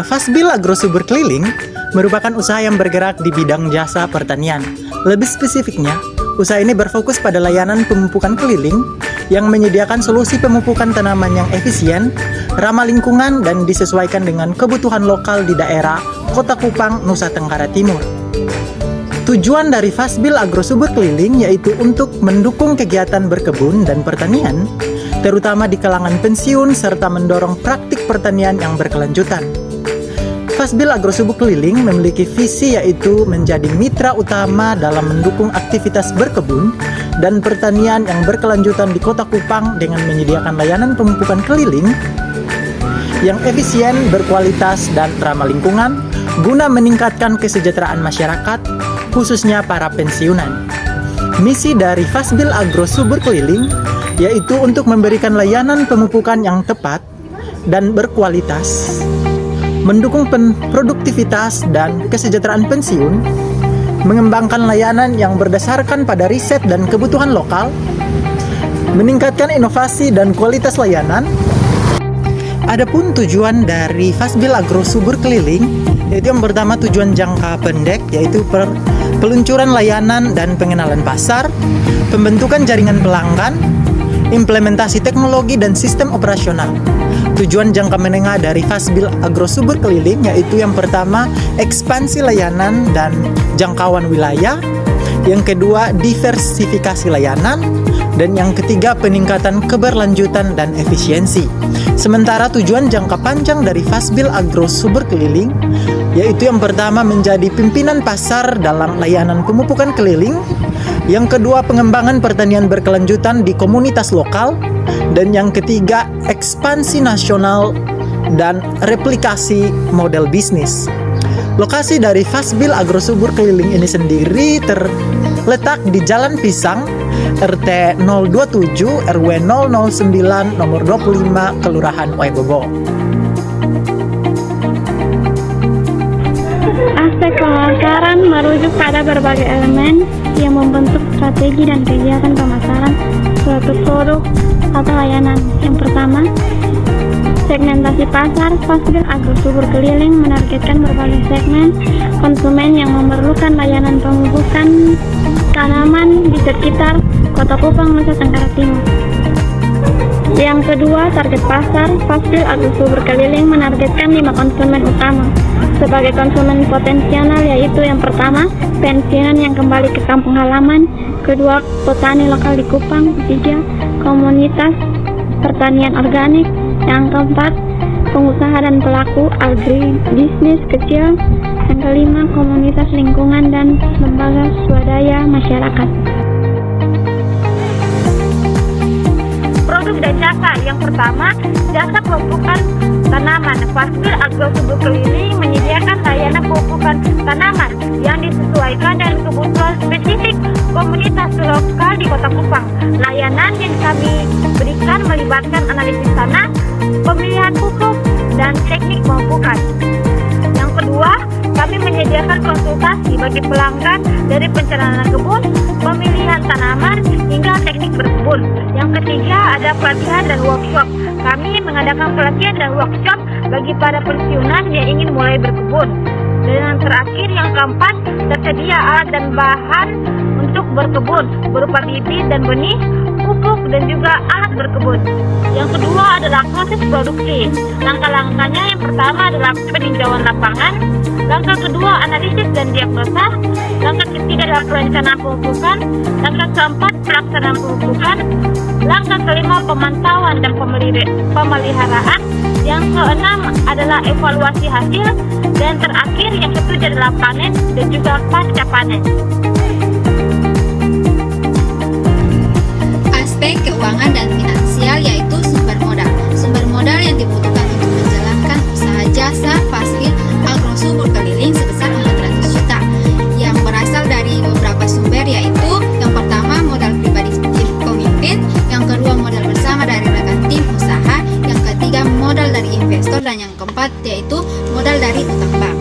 Fasbil Agrosubur Keliling merupakan usaha yang bergerak di bidang jasa pertanian. Lebih spesifiknya, usaha ini berfokus pada layanan pemupukan keliling yang menyediakan solusi pemupukan tanaman yang efisien, ramah lingkungan, dan disesuaikan dengan kebutuhan lokal di daerah Kota Kupang, Nusa Tenggara Timur. Tujuan dari Fasbil Agrosubur Keliling yaitu untuk mendukung kegiatan berkebun dan pertanian, terutama di kalangan pensiun serta mendorong praktik pertanian yang berkelanjutan. Fasbil Agrosubur Keliling memiliki visi yaitu menjadi mitra utama dalam mendukung aktivitas berkebun dan pertanian yang berkelanjutan di Kota Kupang dengan menyediakan layanan pemupukan keliling yang efisien, berkualitas, dan ramah lingkungan guna meningkatkan kesejahteraan masyarakat, khususnya para pensiunan. Misi dari Fasbil Agrosubur Keliling yaitu untuk memberikan layanan pemupukan yang tepat dan berkualitas, mendukung produktivitas dan kesejahteraan pensiun, mengembangkan layanan yang berdasarkan pada riset dan kebutuhan lokal, meningkatkan inovasi dan kualitas layanan. Adapun tujuan dari Fasbil Agrosubur Keliling yaitu yang pertama tujuan jangka pendek yaitu peluncuran layanan dan pengenalan pasar, pembentukan jaringan pelanggan, implementasi teknologi dan sistem operasional. Tujuan jangka menengah dari Fasbil Agrosubur Keliling yaitu yang pertama ekspansi layanan dan jangkauan wilayah, yang kedua diversifikasi layanan, dan yang ketiga peningkatan keberlanjutan dan efisiensi. Sementara tujuan jangka panjang dari Fasbil Agrosubur Keliling yaitu yang pertama menjadi pimpinan pasar dalam layanan pemupukan keliling, yang kedua pengembangan pertanian berkelanjutan di komunitas lokal, dan yang ketiga ekspansi nasional dan replikasi model bisnis. Lokasi dari Fasbil Agrosubur Keliling ini sendiri terletak di Jalan Pisang, RT 027 RW 009 nomor 25 Kelurahan Waebobo. Aspek pemasaran merujuk pada berbagai elemen yang membentuk strategi dan kegiatan pemasaran suatu produk atau layanan. Yang pertama, segmentasi pasar. Fasbil Agrosubur Keliling menargetkan berbagai segmen konsumen yang memerlukan layanan pemupukan tanaman di sekitar Kota Kupang, Nusa Tenggara Timur. Yang kedua, target pasar. Fasbil Agrosubur Keliling menargetkan 5 konsumen utama sebagai konsumen potensial, yaitu yang pertama, pensiunan yang kembali ke kampung halaman, kedua, petani lokal di Kupang, ketiga, komunitas pertanian organik, yang keempat, pengusaha dan pelaku agribisnis kecil, yang kelima, komunitas lingkungan dan lembaga swadaya masyarakat. Produk dan jasa. Yang pertama, jasa pemupukan tanaman. Fasbil Agrosubur Keliling menyediakan layanan pemupukan tanaman yang disesuaikan dengan kebutuhan spesifik komunitas lokal di Kota Kupang. Layanan yang kami berikan melibatkan analisis tanah, pemilihan pupuk, dan teknik pemupukan. Yang kedua, kami menyediakan konsultasi bagi pelanggan dari pencernaan kebun, pemilihan tanaman, hingga teknik berkebun. Yang ketiga, ada pelatihan dan workshop. Kami mengadakan pelatihan dan workshop bagi para pensiunan yang ingin mulai berkebun. Dan yang terakhir, yang keempat, tersedia alat dan bahan untuk berkebun berupa bibit dan benih, pupuk, dan juga alat berkebun. Yang kedua adalah proses produksi. Langkah-langkahnya yang pertama adalah peninjauan lapangan, langkah kedua analisis dan diagnosa, langkah ketiga adalah perencanaan pemupukan, langkah keempat pelaksanaan pemupukan, langkah kelima pemantauan dan pemeliharaan, yang keenam adalah evaluasi hasil, dan terakhir yang ketujuh adalah panen dan juga pasca panen. Aspek keuangan dan finansial yaitu sumber modal. Sumber modal yang dibutuhkan untuk menjalankan usaha jasa Fasbil Agrosubur Keliling sebesar 400 juta yang berasal dari beberapa sumber, yaitu yang pertama modal pribadi tim pemimpin, yang kedua modal bersama dari rekan tim usaha, yang ketiga modal dari investor, dan yang keempat yaitu modal dari utang bank.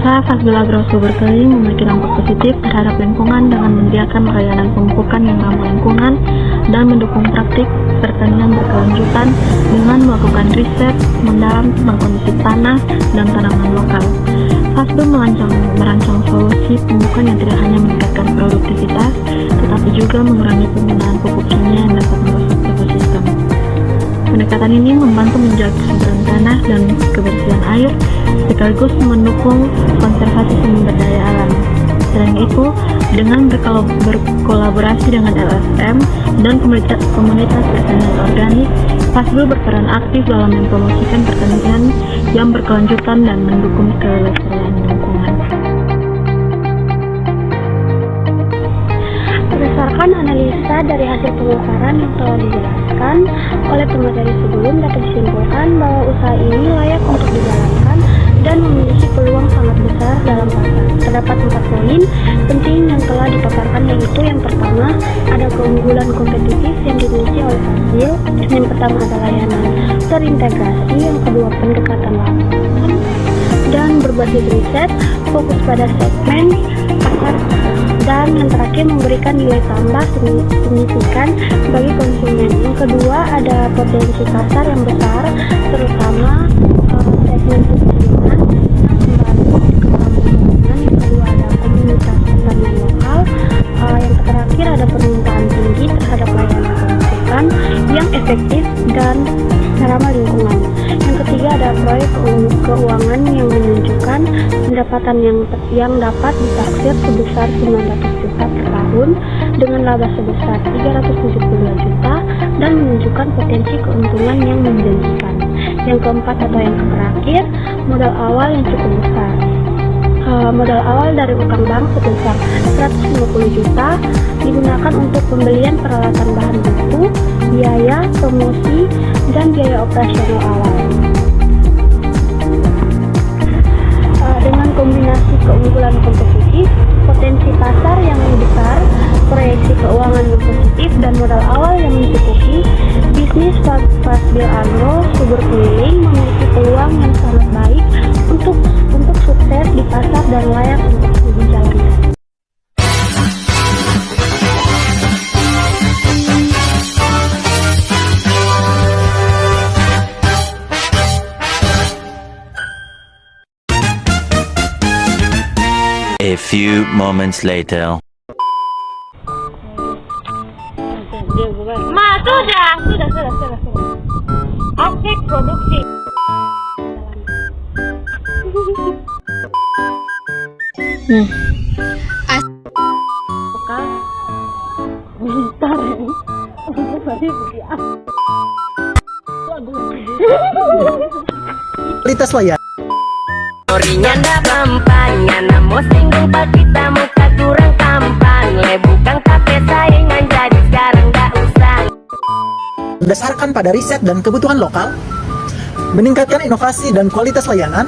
rasa, Fasbil Agrosubur Keliling memiliki dampak positif terhadap lingkungan dengan menyediakan layanan pemupukan yang ramah lingkungan dan mendukung praktik pertanian berkelanjutan dengan melakukan riset mendalam tentang kondisi tanah dan tanaman lokal. Fasbil merancang solusi pemupukan yang tidak hanya meningkatkan produktivitas, tetapi juga mengurangi penggunaan pupuk kimia yang dapat merusak ekosistem. Pendekatan ini membantu menjaga kesuburan tanah dan kebersihan air, sekaligus mendukung konservasi sumber daya alam. Selain itu, dengan berkolaborasi dengan LSM dan komunitas pertanian organik, Fasbil berperan aktif dalam mempromosikan pertanian yang berkelanjutan dan mendukung kelestarian lingkungan. Berdasarkan analisa dari hasil pemaparan yang telah dijelaskan oleh pemateri sebelum, dapat disimpulkan bahwa usaha ini layak untuk dijalankan dan memiliki peluang sangat besar dalam pasar. Terdapat 4 poin penting yang telah dipaparkan, yaitu yang pertama, ada keunggulan kompetitif yang dimiliki oleh Fasbil. Yang pertama ada layanan terintegrasi, yang kedua pendekatan lapangan dan berbasis riset, fokus pada segmen pasar, dan yang terakhir memberikan nilai tambah signifikan bagi konsumen. Yang kedua ada potensi pasar yang besar, terutama segmen peternakan dan kembali ke pertanian. Yang kedua ada komunitas pertanian lokal. Yang terakhir ada permintaan tinggi terhadap layanan pemupukan yang efektif dan ramah lingkungan. Yang ketiga ada proyek keuangan yang menunjukkan pendapatan yang dapat ditaksir sebesar 900 juta per tahun dengan laba sebesar 372 juta dan menunjukkan potensi keuntungan yang menjanjikan. Yang keempat atau yang terakhir, modal awal yang cukup besar. Modal awal dari utang bank sebesar 150 juta digunakan untuk pembelian peralatan bahan baku, biaya promosi, dan biaya operasional awal. Dengan kombinasi keunggulan kompetitif, potensi pasar yang besar, proyeksi keuangan yang positif, dan modal awal yang mencukupi, bisnis Fasbil Agro Subur Keliling memiliki peluang yang sangat baik untuk sukses di pasar dan layak untuk dijalankan. A few moments later. Sudah. Aspek produksi. Kualitas layanan. Orinya ndak kampanye, namo singgung pak kita muka kurang tampan. Bukan kafe saingan, jadi sekarang nggak usah. Berdasarkan pada riset dan kebutuhan lokal, meningkatkan inovasi dan kualitas layanan,